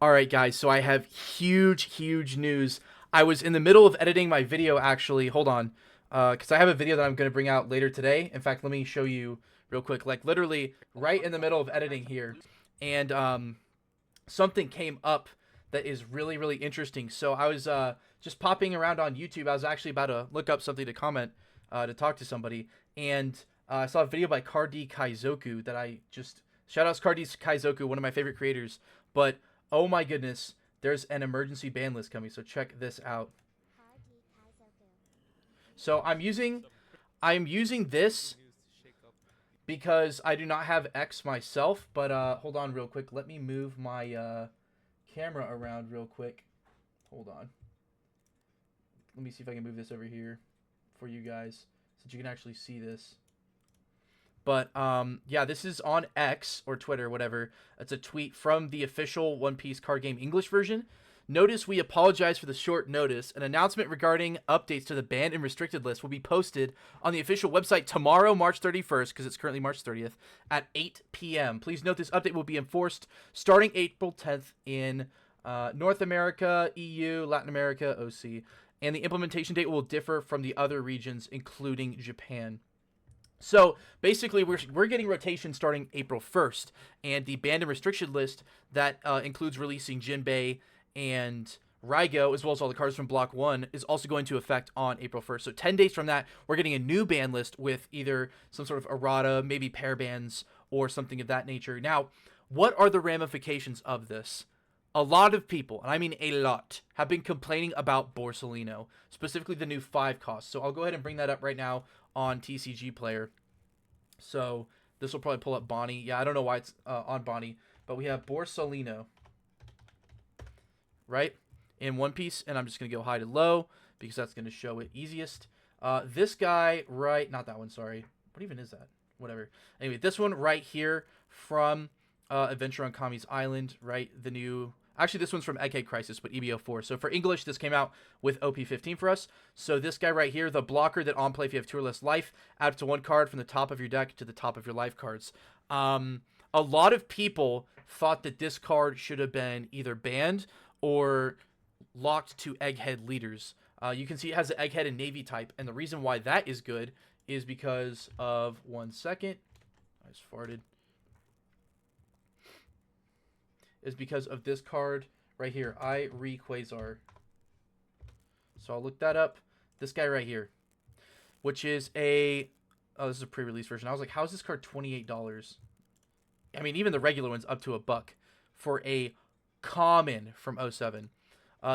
All right, guys, so I have huge news. I was in the middle of editing my video, actually. Hold on. Because I have a video that I'm going to bring out later today. In fact, let me show you real quick. Like, literally right in the middle of editing here. And something came up that is really interesting. So I was just popping around on YouTube. I was actually about to look up something to comment, to talk to somebody. And I saw a video by Cardi Kaizoku that I just... Shout outs Cardi Kaizoku, one of my favorite creators. But oh my goodness, there's an emergency ban list coming, so check this out. So I'm using this because I do not have X myself, but hold on real quick. Let me move my camera around real quick. Hold on. Let me see if I can move this over here for you guys so that you can actually see this. But yeah, this is on X or Twitter, whatever. It's a tweet from the official One Piece card game English version. Notice we apologize for the short notice. An announcement regarding updates to the banned and restricted list will be posted on the official website tomorrow, March 31st, because it's currently March 30th, at 8 p.m. Please note this update will be enforced starting April 10th in North America, EU, Latin America, OC, and the implementation date will differ from the other regions, including Japan. So basically, we're getting rotation starting April 1st, and the banned and restriction list that includes releasing Jinbei and Raigo, as well as all the cards from Block 1, is also going to affect on April 1st. So 10 days from that, we're getting a new ban list with either some sort of errata, maybe pair bans, or something of that nature. Now, what are the ramifications of this? A lot of people, and I mean a lot, have been complaining about Borsalino, specifically the new 5 cost. So I'll go ahead and bring that up right now on TCG Player. So this will probably pull up Bonnie. Yeah, I don't know why it's on Bonnie, but we have Borsalino, right, in One Piece, and I'm just going to go high to low because that's going to show it easiest. This guy, right, not that one, sorry. What even is that? Whatever. Anyway, this one right here from Adventure on Kami's Island, right, the new... Actually, this one's from Egghead Crisis, but EBO4. So for English, this came out with OP15 for us. So this guy right here, the blocker that on play if you have 2 or less life, adds to 1 card from the top of your deck to the top of your life cards. A lot of people thought that this card should have been either banned or locked to Egghead leaders. You can see it has the Egghead and Navy type, and the reason why that is good is because of... One second. I just farted. Is because of this card right here, Quasar. So I'll look that up. This guy right here, which is a... Oh, this is a pre-release version. I was like, how is this card $28? I mean, even the regular one's up to $1 for a common from '07.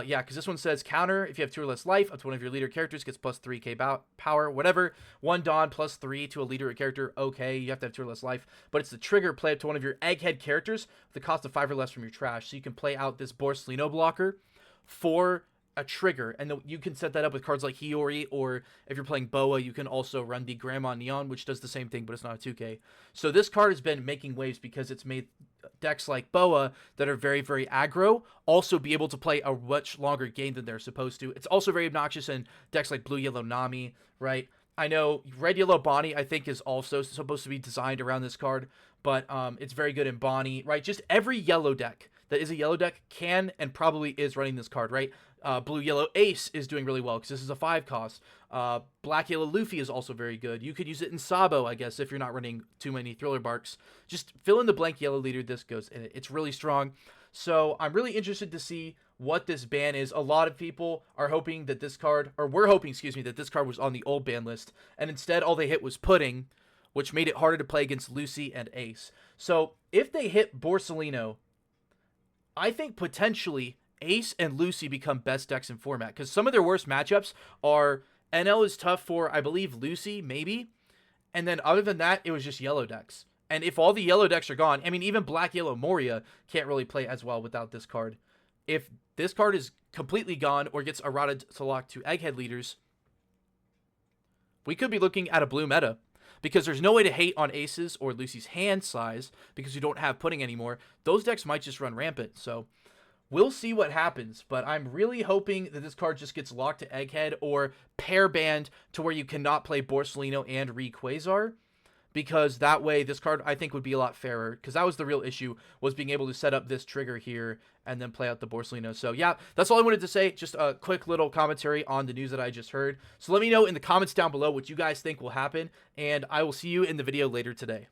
Yeah, because this one says counter if you have 2 or less life, up to one of your leader characters gets plus 3k power, whatever. 1 Dawn plus 3 to a leader character, okay, you have to have 2 or less life. But it's the trigger, play up to one of your Egghead characters with the cost of 5 or less from your trash. So you can play out this Borsalino blocker for a trigger, and you can set that up with cards like Hiyori, or if you're playing Boa, you can also run the Grandma Neon, which does the same thing, but it's not a 2k. So this card has been making waves because it's made decks like Boa that are very aggro also be able to play a much longer game than they're supposed to. It's also very obnoxious in decks like Blue Yellow Nami, right? I know Red Yellow Bonnie I think is also supposed to be designed around this card, but it's very good in Bonnie, right? Just every yellow deck that is a yellow deck can and probably is running this card, right? Blue Yellow Ace is doing really well because this is a 5 cost. Black Yellow Luffy is also very good. You could use it in Sabo, I guess, if you're not running too many Thriller Barks. Just fill in the blank yellow leader. This goes in it. It's really strong. So I'm really interested to see what this ban is. A lot of people are hoping that this card, or we're hoping, excuse me, that this card was on the old ban list, and instead all they hit was Pudding, which made it harder to play against Lucy and Ace. So if they hit Borsalino, I think potentially Ace and Lucy become best decks in format, because some of their worst matchups are NL is tough for, I believe, Lucy, maybe, and then other than that, it was just yellow decks. And if all the yellow decks are gone, I mean, even Black Yellow Moria can't really play as well without this card. If this card is completely gone or gets errata to lock to Egghead leaders, we could be looking at a blue meta, because there's no way to hate on Aces or Lucy's hand size because you don't have Pudding anymore. Those decks might just run rampant, so we'll see what happens, but I'm really hoping that this card just gets locked to Egghead or pair banned to where you cannot play Borsalino and Quasar, because that way this card I think would be a lot fairer, because that was the real issue, was being able to set up this trigger here and then play out the Borsellino. So yeah, that's all I wanted to say. Just a quick little commentary on the news that I just heard. So let me know in the comments down below what you guys think will happen, and I will see you in the video later today.